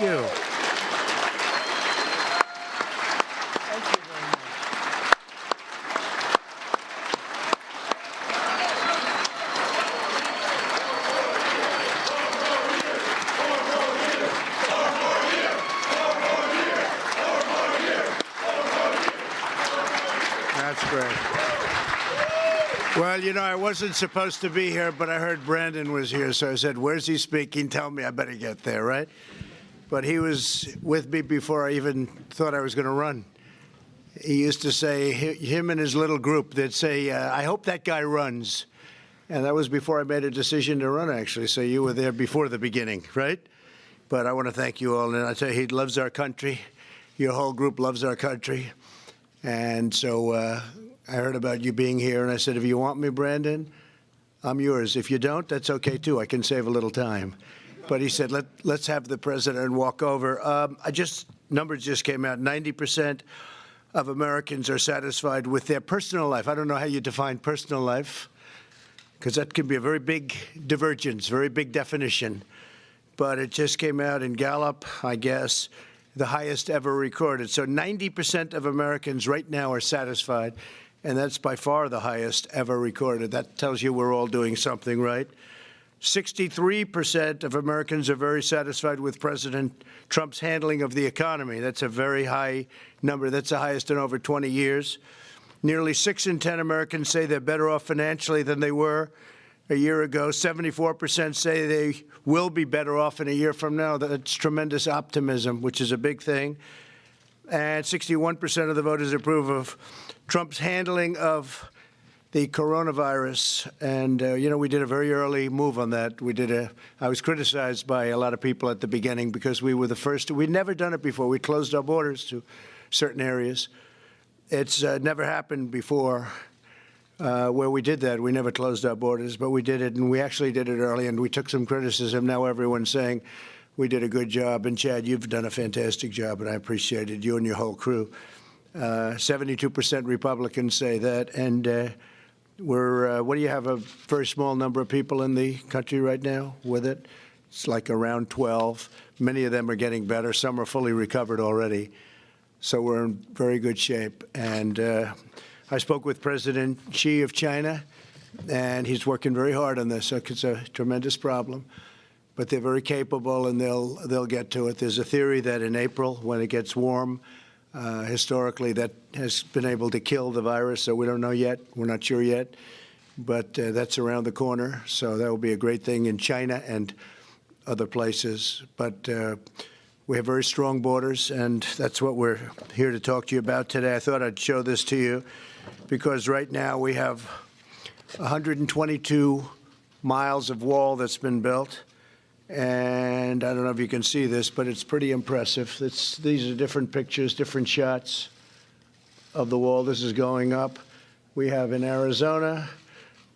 you. That's great. Well, you know, I wasn't supposed to be here, but I heard Brandon was here, so I said, where's he speaking? Tell me, I better get there, right? But he was with me before I even thought I was going to run. He used to say, him and his little group, they'd say, I hope that guy runs. And that was before I made a decision to run, actually. So you were there before the beginning, right? But I want to thank you all. And I tell you, he loves our country. Your whole group loves our country. And so I heard about you being here, and I said, if you want me, Brandon, I'm yours. If you don't, that's okay, too. I can save a little time. But he said, let's have the president walk over. Numbers just came out. 90% of Americans are satisfied with their personal life. I don't know how you define personal life, because that can be a very big divergence, very big definition. But it just came out in Gallup, I guess, the highest ever recorded. So 90% of Americans right now are satisfied, and that's by far the highest ever recorded. That tells you we're all doing something right. 63% of Americans are very satisfied with President Trump's handling of the economy. That's a very high number. That's the highest in over 20 years. Nearly 6 in 10 Americans say they're better off financially than they were a year ago. 74% say they will be better off in a year from now. That's tremendous optimism, which is a big thing. And 61% of the voters approve of Trump's handling of the coronavirus. And, you know, we did a very early move on that. I was criticized by a lot of people at the beginning because we were the first. We'd never done it before. We closed our borders to certain areas. It's never happened before where we did that. We never closed our borders, but we did it, and we actually did it early, and we took some criticism. Now everyone's saying we did a good job. And, Chad, you've done a fantastic job, and I appreciate it, you and your whole crew. 72% Republicans say that, and what do you have, a very small number of people in the country right now with it? It's like around 12. Many of them are getting better. Some are fully recovered already. So we're in very good shape. And I spoke with President Xi of China, and he's working very hard on this. It's a tremendous problem. But they're very capable, and they'll get to it. There's a theory that in April, when it gets warm, historically, that has been able to kill the virus, so we don't know yet. We're not sure yet, but that's around the corner, so that will be a great thing in China and other places. But we have very strong borders, and that's what we're here to talk to you about today. I thought I'd show this to you because right now we have 122 miles of wall that's been built. And I don't know if you can see this, but it's pretty impressive. These are different pictures, different shots of the wall. This is going up. We have in Arizona.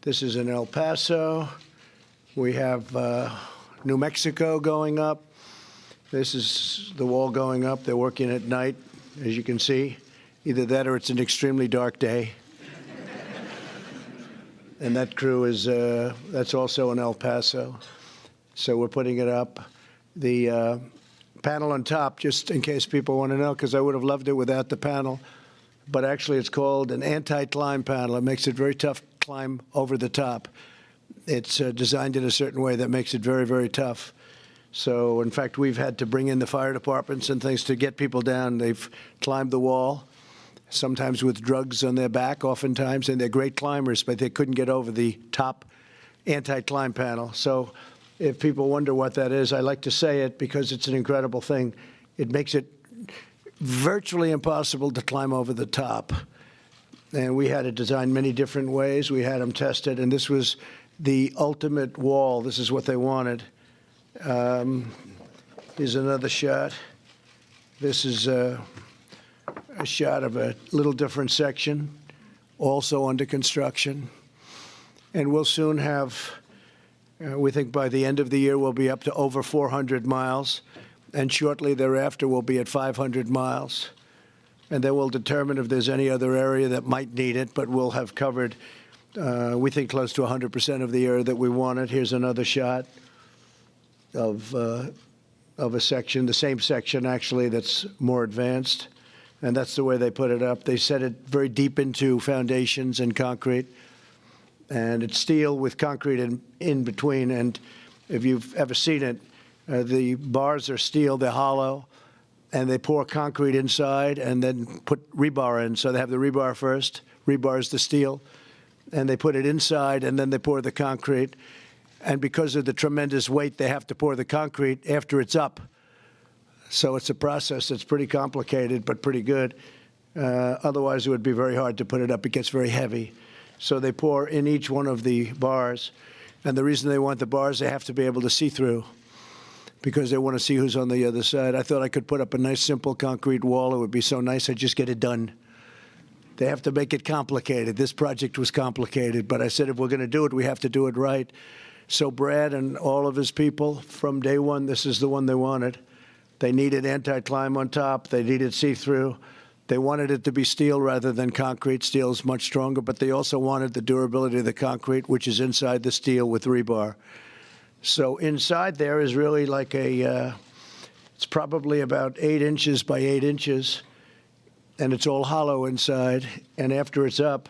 This is in El Paso. We have New Mexico going up. This is the wall going up. They're working at night, as you can see. Either that or it's an extremely dark day. And that crew is, that's also in El Paso. So we're putting it up. The panel on top, just in case people want to know, because I would have loved it without the panel, but actually it's called an anti-climb panel. It makes it very tough to climb over the top. It's designed in a certain way that makes it very, very tough. So, in fact, we've had to bring in the fire departments and things to get people down. They've climbed the wall, sometimes with drugs on their back, oftentimes, and they're great climbers, but they couldn't get over the top anti-climb panel. So if people wonder what that is, I like to say it because it's an incredible thing. It makes it virtually impossible to climb over the top. And we had it designed many different ways. We had them tested, and this was the ultimate wall. This is what they wanted. Here's another shot. This is a shot of a little different section, also under construction. And we'll soon have, we think by the end of the year, we'll be up to over 400 miles. And shortly thereafter, we'll be at 500 miles. And then we'll determine if there's any other area that might need it, but we'll have covered, we think, close to 100% of the area that we wanted. Here's another shot of of a section, the same section actually that's more advanced, and that's the way they put it up. They set it very deep into foundations and concrete, and it's steel with concrete in between. And if you've ever seen it, the bars are steel, they're hollow, and they pour concrete inside and then put rebar in. So they have the rebar first, rebar is the steel, and they put it inside and then they pour the concrete. And because of the tremendous weight, they have to pour the concrete after it's up. So it's a process that's pretty complicated, but pretty good. Otherwise, it would be very hard to put it up. It gets very heavy. So they pour in each one of the bars. And the reason they want the bars, they have to be able to see through, because they want to see who's on the other side. I thought I could put up a nice, simple concrete wall. It would be so nice. I'd just get it done. They have to make it complicated. This project was complicated. But I said, if we're going to do it, we have to do it right. So Brad and all of his people, from day one, this is the one they wanted. They needed anti-climb on top. They needed see-through. They wanted it to be steel rather than concrete. Steel is much stronger, but they also wanted the durability of the concrete, which is inside the steel with rebar. So inside there is really like it's probably about 8 inches by 8 inches, and it's all hollow inside. And after it's up,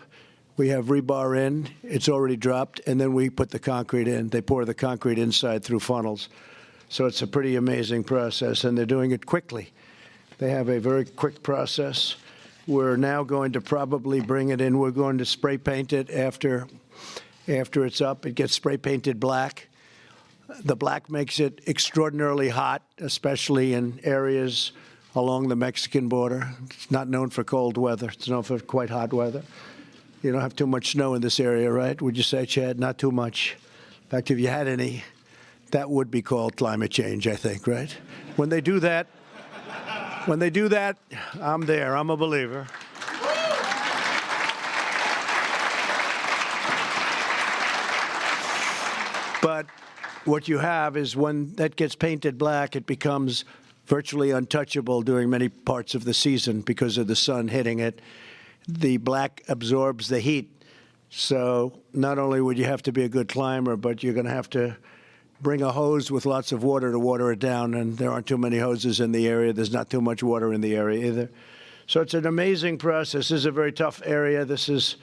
we have rebar in, it's already dropped, and then we put the concrete in. They pour the concrete inside through funnels. So it's a pretty amazing process, and they're doing it quickly. They have a very quick process. We're now going to probably bring it in. We're going to spray paint it after it's up. It gets spray painted black. The black makes it extraordinarily hot, especially in areas along the Mexican border. It's not known for cold weather. It's known for quite hot weather. You don't have too much snow in this area, right? Would you say, Chad? Not too much. In fact, if you had any, that would be called climate change, I think, right? When they do that, I'm there. I'm a believer. But what you have is when that gets painted black, it becomes virtually untouchable during many parts of the season because of the sun hitting it. The black absorbs the heat. So not only would you have to be a good climber, but you're going to have to bring a hose with lots of water to water it down, and there aren't too many hoses in the area. There's not too much water in the area either. So it's an amazing process. This is a very tough area. This is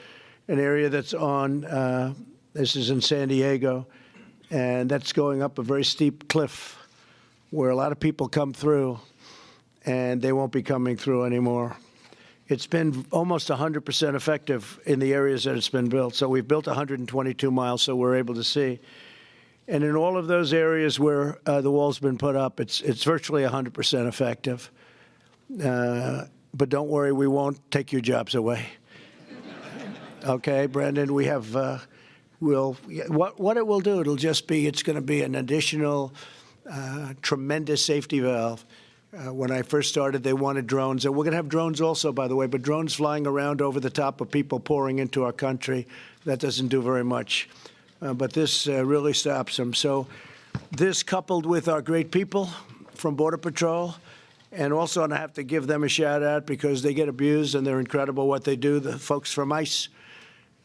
an area that's this is in San Diego, and that's going up a very steep cliff where a lot of people come through, and they won't be coming through anymore. It's been almost 100% effective in the areas that it's been built. So we've built 122 miles, so we're able to see. And in all of those areas where the wall's been put up, it's virtually 100% effective. But don't worry, we won't take your jobs away. Okay, Brandon, we have, what it will do, it's going to be an additional tremendous safety valve. When I first started, they wanted drones. And we're going to have drones also, by the way, but drones flying around over the top of people pouring into our country, that doesn't do very much. But this really stops them. So this, coupled with our great people from Border Patrol, and also, and I have to give them a shout out because they get abused and they're incredible what they do. The folks from ICE,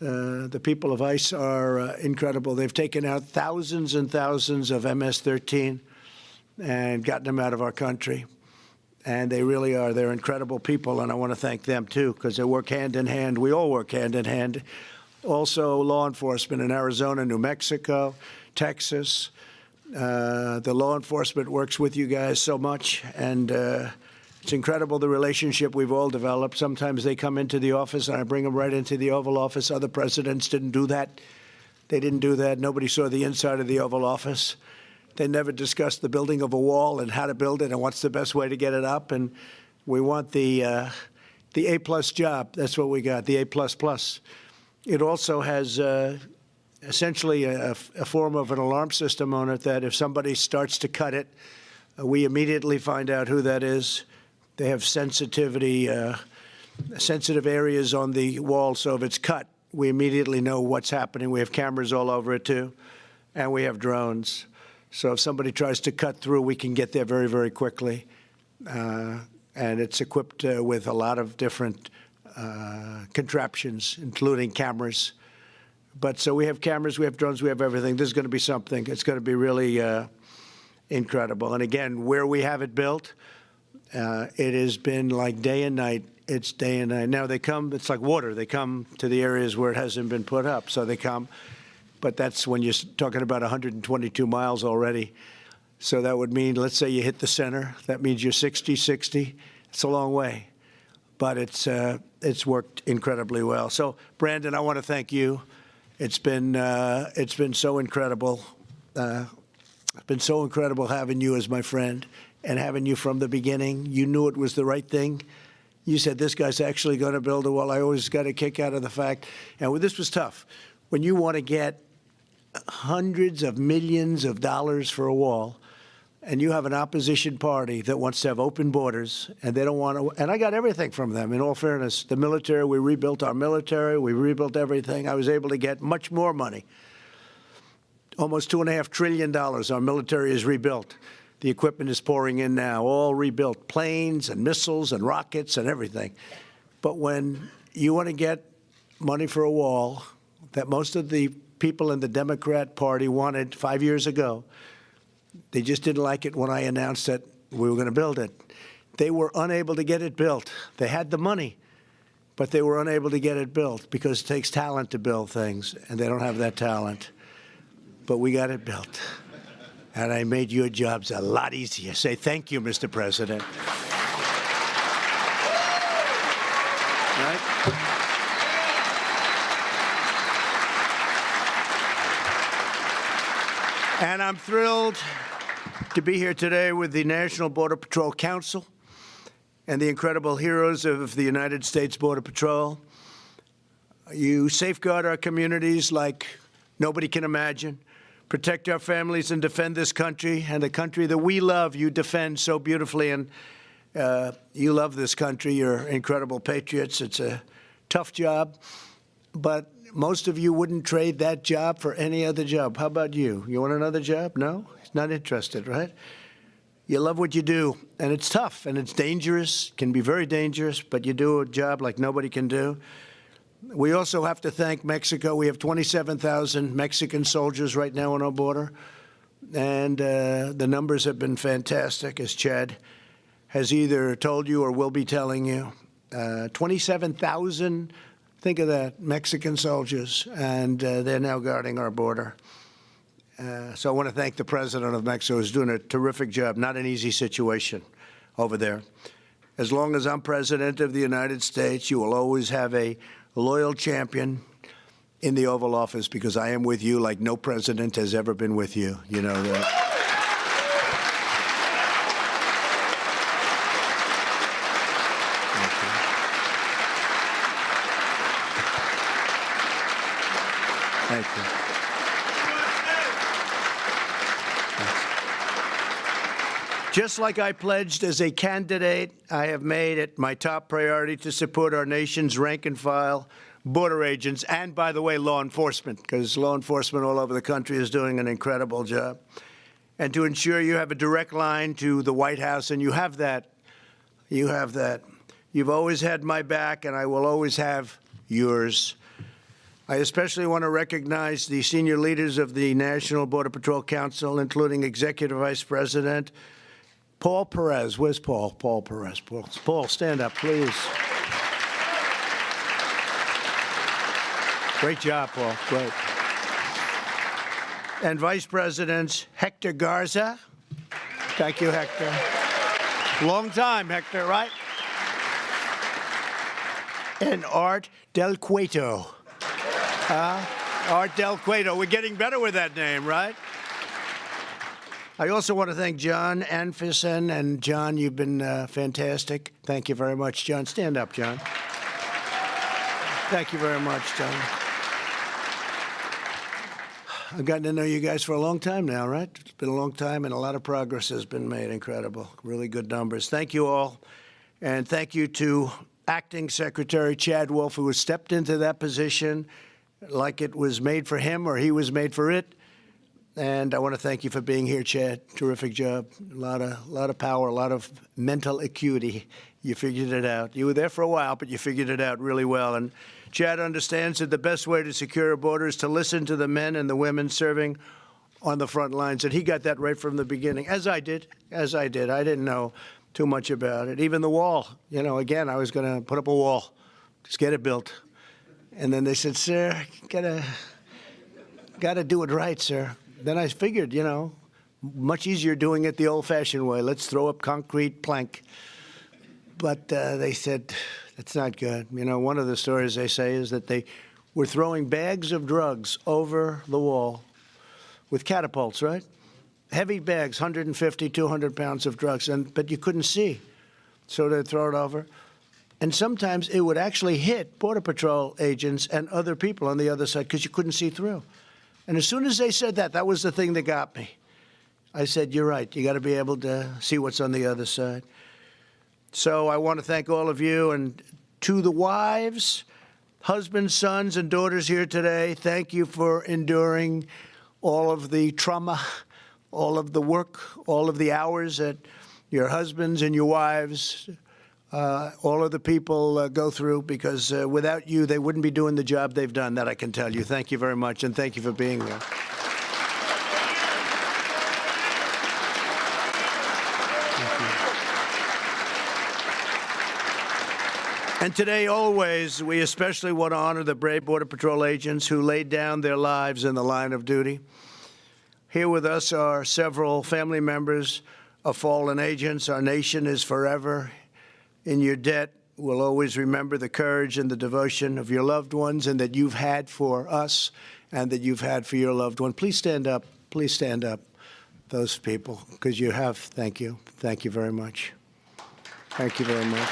the people of ICE are incredible. They've taken out thousands and thousands of MS-13 and gotten them out of our country. And they really are. They're incredible people, and I want to thank them, too, because they work hand in hand. We all work hand in hand. Also, law enforcement in Arizona, New Mexico, Texas. The law enforcement works with you guys so much, and it's incredible the relationship we've all developed. Sometimes they come into the office, and I bring them right into the Oval Office. Other presidents didn't do that. They didn't do that. Nobody saw the inside of the Oval Office. They never discussed the building of a wall and how to build it and what's the best way to get it up. And we want the A-plus job. That's what we got, the A++. It also has essentially a form of an alarm system on it that if somebody starts to cut it, we immediately find out who that is. They have sensitive areas on the wall, so if it's cut, we immediately know what's happening. We have cameras all over it, too, and we have drones. So if somebody tries to cut through, we can get there very, very quickly. And it's equipped with a lot of different contraptions, including cameras. But so we have cameras, we have drones, we have everything. This is going to be something. It's going to be really incredible. And again, where we have it built, it has been like day and night. It's day and night. Now they come, it's like water. They come to the areas where it hasn't been put up. So they come, but that's when you're talking about 122 miles already. So that would mean, let's say you hit the center. That means you're 60. It's a long way, but it's worked incredibly well. So Brandon, I want to thank you. It's been so incredible. It's been so incredible having you as my friend and having you from the beginning. You knew it was the right thing. You said, this guy's actually going to build a wall. I always got a kick out of the fact, and this was tough. When you want to get hundreds of millions of dollars for a wall, and you have an opposition party that wants to have open borders, and they don't want to, and I got everything from them, in all fairness. The military, we rebuilt our military, we rebuilt everything. I was able to get much more money. Almost $2.5 trillion our military is rebuilt. The equipment is pouring in now, all rebuilt, planes and missiles and rockets and everything. But when you want to get money for a wall that most of the people in the Democrat Party wanted 5 years ago, they just didn't like it when I announced that we were going to build it. They were unable to get it built. They had the money, but they were unable to get it built because it takes talent to build things, and they don't have that talent. But we got it built. And I made your jobs a lot easier. Say thank you, Mr. President. Right? And I'm thrilled to be here today with the National Border Patrol Council and the incredible heroes of the United States Border Patrol. You safeguard our communities like nobody can imagine. Protect our families and defend this country, and the country that we love, you defend so beautifully, and you love this country. You're incredible patriots. It's a tough job, but most of you wouldn't trade that job for any other job. How about you? You want another job? No? Not interested, right? You love what you do, and it's tough, and it's dangerous, can be very dangerous, but you do a job like nobody can do. We also have to thank Mexico. We have 27,000 Mexican soldiers right now on our border, and the numbers have been fantastic, as Chad has either told you or will be telling you. 27,000, think of that, Mexican soldiers, and they're now guarding our border. So I want to thank the President of Mexico, who's doing a terrific job, not an easy situation over there. As long as I'm President of the United States, you will always have a loyal champion in the Oval Office, because I am with you like no president has ever been with you. You know that. Thank you. Just like I pledged as a candidate, I have made it my top priority to support our nation's rank and file border agents and, by the way, law enforcement, because law enforcement all over the country is doing an incredible job, and to ensure you have a direct line to the White House, and you have that. You have that. You've always had my back, and I will always have yours. I especially want to recognize the senior leaders of the National Border Patrol Council, including Executive Vice President Paul Perez. Where's Paul? Paul Perez. Paul, stand up, please. Great job, Paul. Great. And Vice Presidents Hector Garza. Thank you, Hector. Long time, Hector, right? And Art Del Cueto. Art Del Cueto. We're getting better with that name, right? I also want to thank John Anfison. And John, you've been fantastic. Thank you very much, John. Stand up, John. Thank you very much, John. I've gotten to know you guys for a long time now, right? It's been a long time, and a lot of progress has been made. Incredible. Really good numbers. Thank you all. And thank you to Acting Secretary Chad Wolf, who has stepped into that position like it was made for him or he was made for it. And I want to thank you for being here, Chad. Terrific job. A lot of power, a lot of mental acuity. You figured it out. You were there for a while, but you figured it out really well. And Chad understands that the best way to secure a border is to listen to the men and the women serving on the front lines, and he got that right from the beginning, as I did. I didn't know too much about it. Even the wall, again, I was going to put up a wall, just get it built. And then they said, sir, gotta do it right, sir. Then I figured, much easier doing it the old-fashioned way. Let's throw up concrete plank. But they said, that's not good. One of the stories they say is that they were throwing bags of drugs over the wall with catapults, right? Heavy bags, 150, 200 pounds of drugs, but you couldn't see. So they'd throw it over. And sometimes it would actually hit Border Patrol agents and other people on the other side because you couldn't see through. And as soon as they said that, that was the thing that got me. I said, you're right. You got to be able to see what's on the other side. So I want to thank all of you. And to the wives, husbands, sons, and daughters here today, thank you for enduring all of the trauma, all of the work, all of the hours that your husbands and your wives, all of the people go through, because without you, they wouldn't be doing the job they've done, that I can tell you. Thank you very much, and thank you for being here. And today, always, we especially want to honor the brave Border Patrol agents who laid down their lives in the line of duty. Here with us are several family members of fallen agents. Our nation is forever in your debt. We'll always remember the courage and the devotion of your loved ones, and that you've had for us and that you've had for your loved one. Please stand up. Please stand up, those people, because you have. Thank you. Thank you very much. Thank you very much.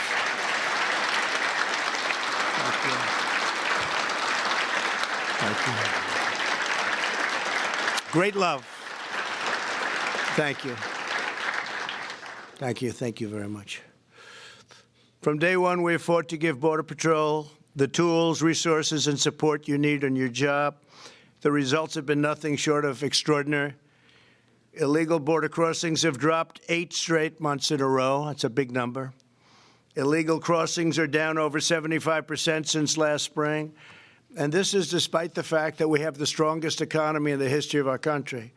Thank you. Great love. Thank you. Thank you. Thank you very much. From day one, we have fought to give Border Patrol the tools, resources, and support you need on your job. The results have been nothing short of extraordinary. Illegal border crossings have dropped 8 straight months in a row. That's a big number. Illegal crossings are down over 75% since last spring. And this is despite the fact that we have the strongest economy in the history of our country.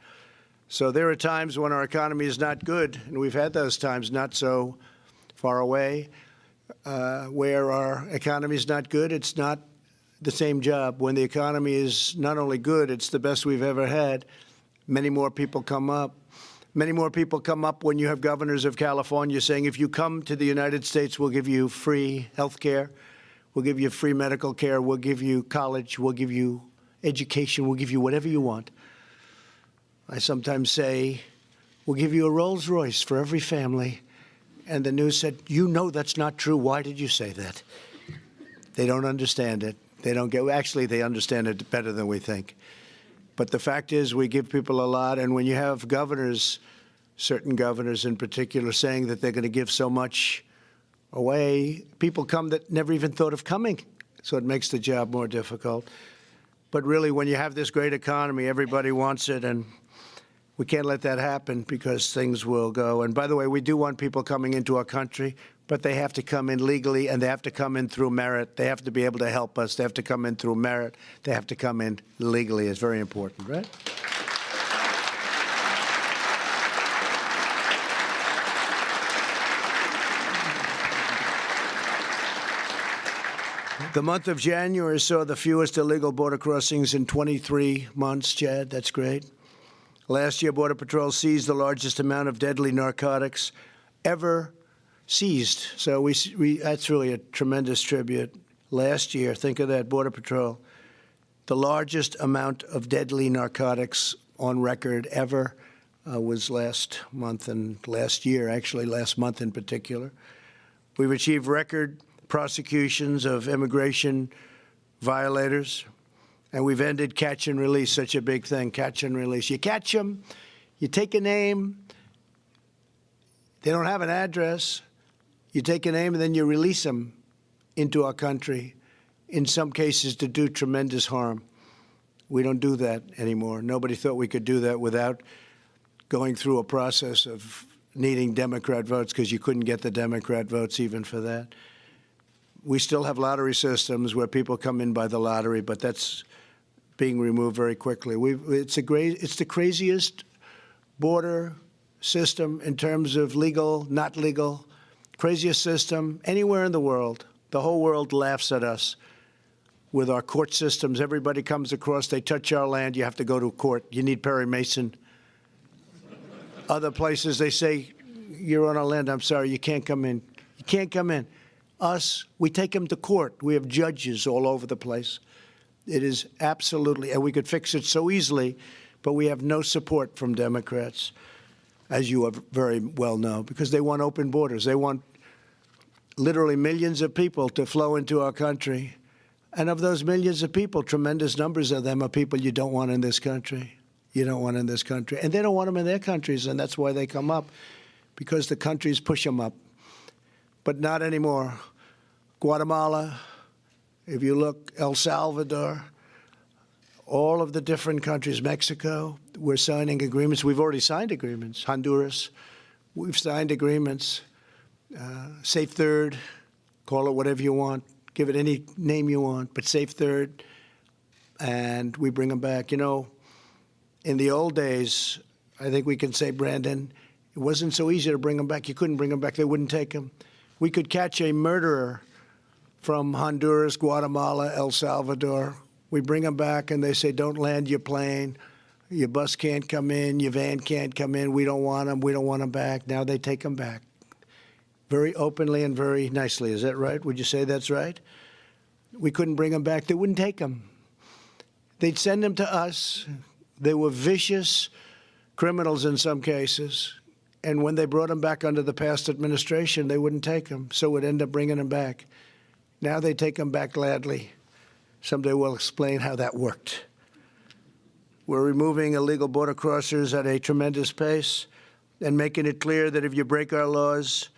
So there are times when our economy is not good, and we've had those times not so far away, where our economy is not good. It's not the same job. When the economy is not only good, it's the best we've ever had. Many more people come up. Many more people come up when you have governors of California saying, if you come to the United States, we'll give you free health care. We'll give you free medical care. We'll give you college. We'll give you education. We'll give you whatever you want. I sometimes say, we'll give you a Rolls Royce for every family. And the news said, you know that's not true. Why did you say that? They don't understand it. They don't get, actually, they understand it better than we think. But the fact is, we give people a lot. And when you have governors, certain governors in particular, saying that they're going to give so much away, people come that never even thought of coming. So it makes the job more difficult. But really, when you have this great economy, everybody wants it, and we can't let that happen because things will go. And by the way, we do want people coming into our country, but they have to come in legally, and they have to come in through merit. They have to be able to help us. They have to come in through merit. They have to come in legally. It's very important, right? The month of January saw the fewest illegal border crossings in 23 months, Chad. That's great. Last year, Border Patrol seized the largest amount of deadly narcotics ever seized. So that's really a tremendous tribute. Last year, think of that, Border Patrol, the largest amount of deadly narcotics on record ever was last month and last year, actually last month in particular. We've achieved record prosecutions of immigration violators, and we've ended catch and release, such a big thing, catch and release. You catch them, you take a name, they don't have an address, you take a name and then you release them into our country, in some cases to do tremendous harm. We don't do that anymore. Nobody thought we could do that without going through a process of needing Democrat votes, because you couldn't get the Democrat votes even for that. We still have lottery systems where people come in by the lottery, but that's being removed very quickly. It's the craziest border system in terms of legal, not legal, craziest system anywhere in the world. The whole world laughs at us with our court systems. Everybody comes across, they touch our land, you have to go to court. You need Perry Mason. Other places, they say, you're on our land, I'm sorry, you can't come in. You can't come in. Us, we take them to court. We have judges all over the place. It is absolutely, and we could fix it so easily, but we have no support from Democrats, as you very well know, because they want open borders. They want literally millions of people to flow into our country. And of those millions of people, tremendous numbers of them are people you don't want in this country. You don't want in this country. And they don't want them in their countries, and that's why they come up, because the countries push them up. But not anymore. Guatemala, if you look, El Salvador, all of the different countries, Mexico, we're signing agreements. We've already signed agreements. Honduras, we've signed agreements. Safe Third, call it whatever you want, give it any name you want, but Safe Third, and we bring them back. You know, in the old days, I think we can say, Brandon, it wasn't so easy to bring them back. You couldn't bring them back. They wouldn't take them. We could catch a murderer from Honduras, Guatemala, El Salvador. We bring them back, and they say, don't land your plane. Your bus can't come in. Your van can't come in. We don't want them. We don't want them back. Now they take them back. Very openly and very nicely. Is that right? Would you say that's right? We couldn't bring them back. They wouldn't take them. They'd send them to us. They were vicious criminals in some cases. And when they brought them back under the past administration, they wouldn't take them. So we'd end up bringing them back. Now they take them back gladly. Someday we'll explain how that worked. We're removing illegal border crossers at a tremendous pace and making it clear that if you break our laws,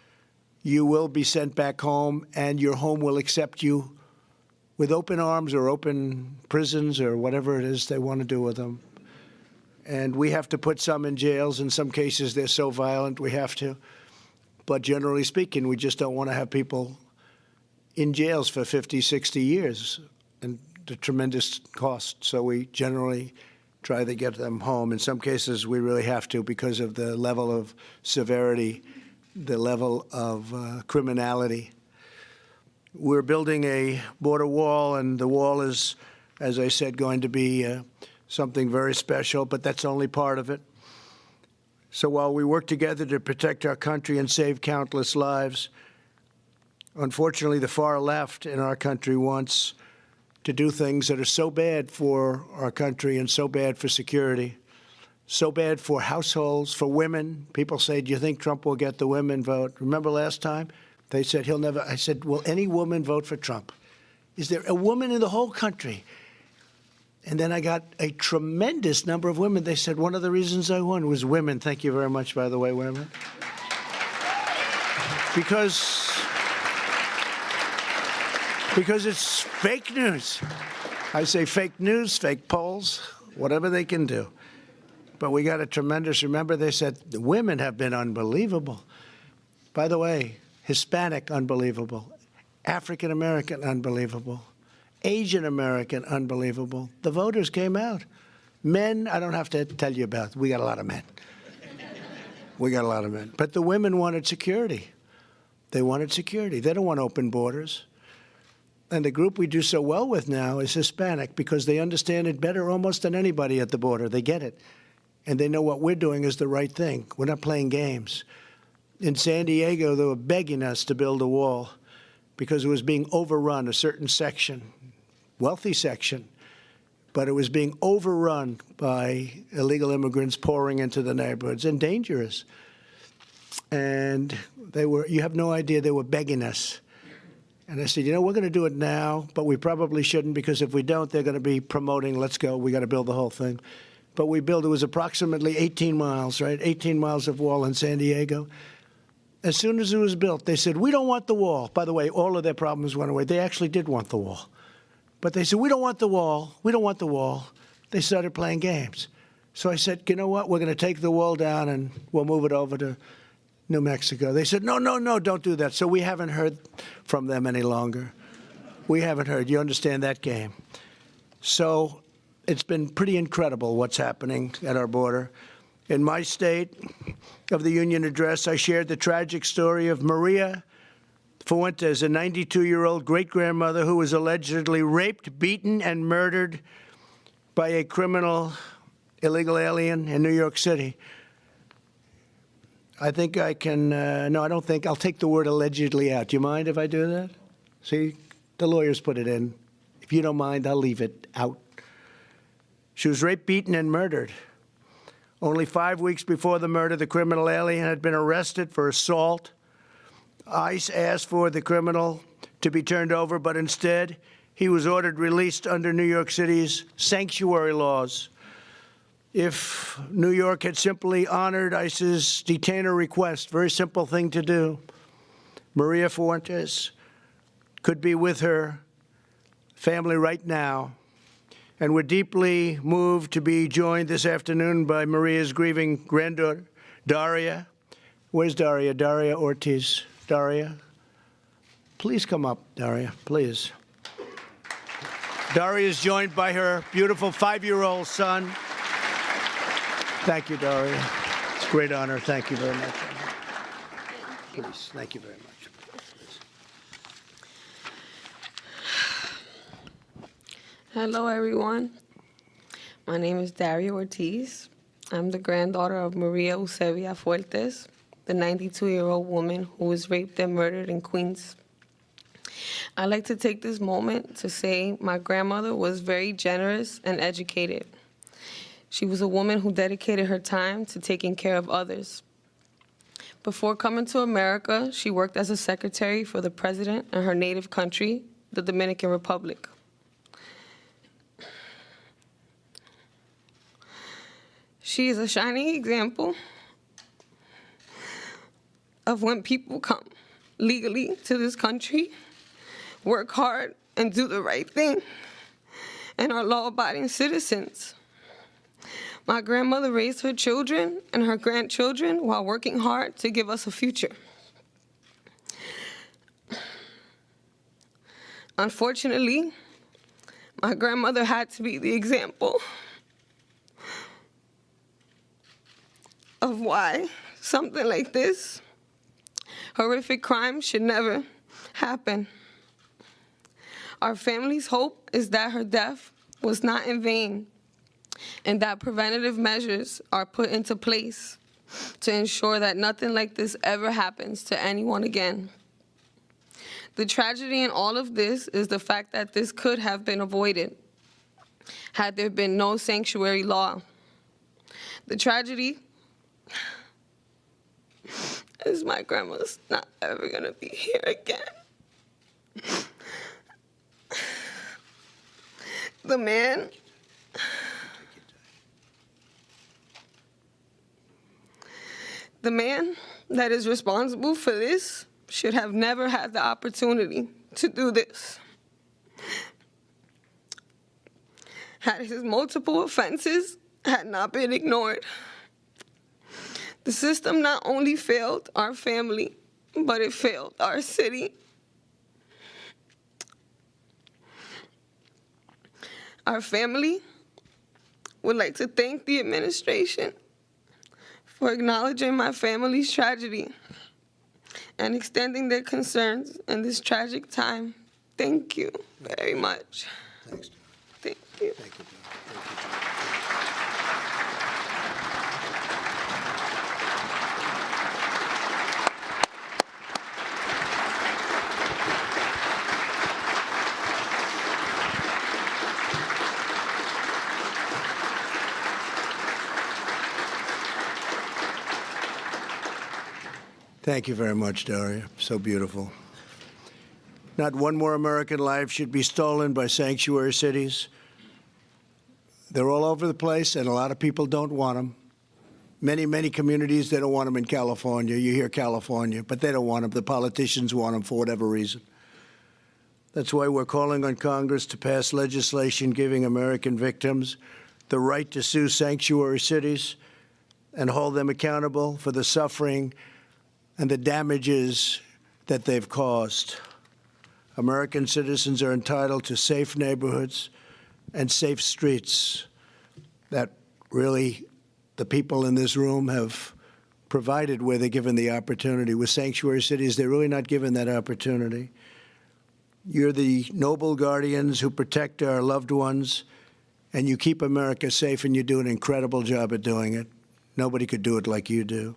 you will be sent back home, and your home will accept you with open arms or open prisons or whatever it is they want to do with them. And we have to put some in jails. In some cases, they're so violent, we have to. But generally speaking, we just don't want to have people in jails for 50, 60 years and the tremendous cost. So we generally try to get them home. In some cases, we really have to because of the level of severity, the level of criminality. We're building a border wall, and the wall is, as I said, going to be something very special, but that's only part of it. So while we work together to protect our country and save countless lives, unfortunately, the far left in our country wants to do things that are so bad for our country and so bad for security, so bad for households, for women. People say, do you think Trump will get the women vote? Remember last time? They said he'll never. I said, will any woman vote for Trump? Is there a woman in the whole country? And then I got a tremendous number of women. They said one of the reasons I won was women. Thank you very much, by the way, women. Because it's fake news. I say fake news, fake polls, whatever they can do. But we got a tremendous, remember they said the women have been unbelievable. By the way, Hispanic, unbelievable. African American, unbelievable. Asian American, unbelievable. The voters came out. Men, I don't have to tell you about. We got a lot of men. We got a lot of men. But the women wanted security. They wanted security. They don't want open borders. And the group we do so well with now is Hispanic because they understand it better almost than anybody at the border. They get it. And they know what we're doing is the right thing. We're not playing games. In San Diego, they were begging us to build a wall because it was being overrun, a certain section, wealthy section, but it was being overrun by illegal immigrants pouring into the neighborhoods and dangerous. And they were, you have no idea, they were begging us. And I said, you know, we're going to do it now, but we probably shouldn't because if we don't, they're going to be promoting, let's go, we got to build the whole thing. But we built, it was approximately 18 miles, right? 18 miles of wall in San Diego. As soon as it was built, they said, we don't want the wall. By the way, all of their problems went away. They actually did want the wall. But they said, we don't want the wall. We don't want the wall. They started playing games. So I said, you know what? We're going to take the wall down and we'll move it over to New Mexico. They said, no, no, no, don't do that. So we haven't heard from them any longer. We haven't heard. You understand that game. So it's been pretty incredible what's happening at our border. In my State of the Union address, I shared the tragic story of Maria Fuentes, a 92-year-old great-grandmother who was allegedly raped, beaten, and murdered by a criminal illegal alien in New York City. I think I can, no, I don't think, I'll take the word allegedly out. Do you mind if I do that? See, the lawyers put it in. If you don't mind, I'll leave it out. She was raped, beaten, and murdered. Only 5 weeks before the murder, the criminal alien had been arrested for assault. ICE asked for the criminal to be turned over, but instead, he was ordered released under New York City's sanctuary laws. If New York had simply honored ICE's detainer request, very simple thing to do, Maria Fuentes could be with her family right now. And we're deeply moved to be joined this afternoon by Maria's grieving granddaughter, Daria. Where's Daria? Daria Ortiz. Daria, please come up, Daria, please. Daria is joined by her beautiful 5-year-old son. Thank you, Daria. It's a great honor. Thank you very much. Please, thank you very much. Please. Hello, everyone. My name is Daria Ortiz. I'm the granddaughter of Maria Eusebia Fuentes, the 92-year-old woman who was raped and murdered in Queens. I'd like to take this moment to say my grandmother was very generous and educated. She was a woman who dedicated her time to taking care of others. Before coming to America, she worked as a secretary for the president in her native country, the Dominican Republic. She is a shining example of when people come legally to this country, work hard, and do the right thing, and are law-abiding citizens. My grandmother raised her children and her grandchildren while working hard to give us a future. Unfortunately, my grandmother had to be the example of why something like this horrific crime should never happen. Our family's hope is that her death was not in vain and that preventative measures are put into place to ensure that nothing like this ever happens to anyone again. The tragedy in all of this is the fact that this could have been avoided had there been no sanctuary law. The tragedy is my grandma's not ever gonna be here again. The man that is responsible for this should have never had the opportunity to do this. Had his multiple offenses had not been ignored, the system not only failed our family, but it failed our city. Our family would like to thank the administration for acknowledging my family's tragedy and extending their concerns in this tragic time. Thank you very much. Thanks. Thank you. Thank you. Thank you very much, Daria. So beautiful. Not one more American life should be stolen by sanctuary cities. They're all over the place, and a lot of people don't want them. Many communities, they don't want them in California. You hear California, but they don't want them. The politicians want them for whatever reason. That's why we're calling on Congress to pass legislation giving American victims the right to sue sanctuary cities and hold them accountable for the suffering and the damages that they've caused. American citizens are entitled to safe neighborhoods and safe streets that really the people in this room have provided where they're given the opportunity. With sanctuary cities, they're really not given that opportunity. You're the noble guardians who protect our loved ones, and you keep America safe, and you do an incredible job at doing it. Nobody could do it like you do.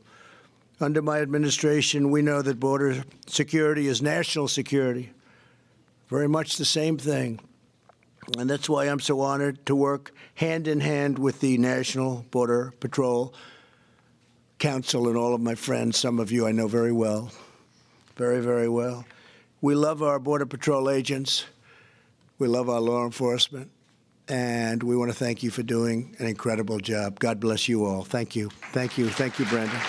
Under my administration, we know that border security is national security. Very much the same thing. And that's why I'm so honored to work hand in hand with the National Border Patrol Council and all of my friends. Some of you I know very well, very, very well. We love our Border Patrol agents. We love our law enforcement. And we want to thank you for doing an incredible job. God bless you all. Thank you. Thank you. Thank you, Brandon.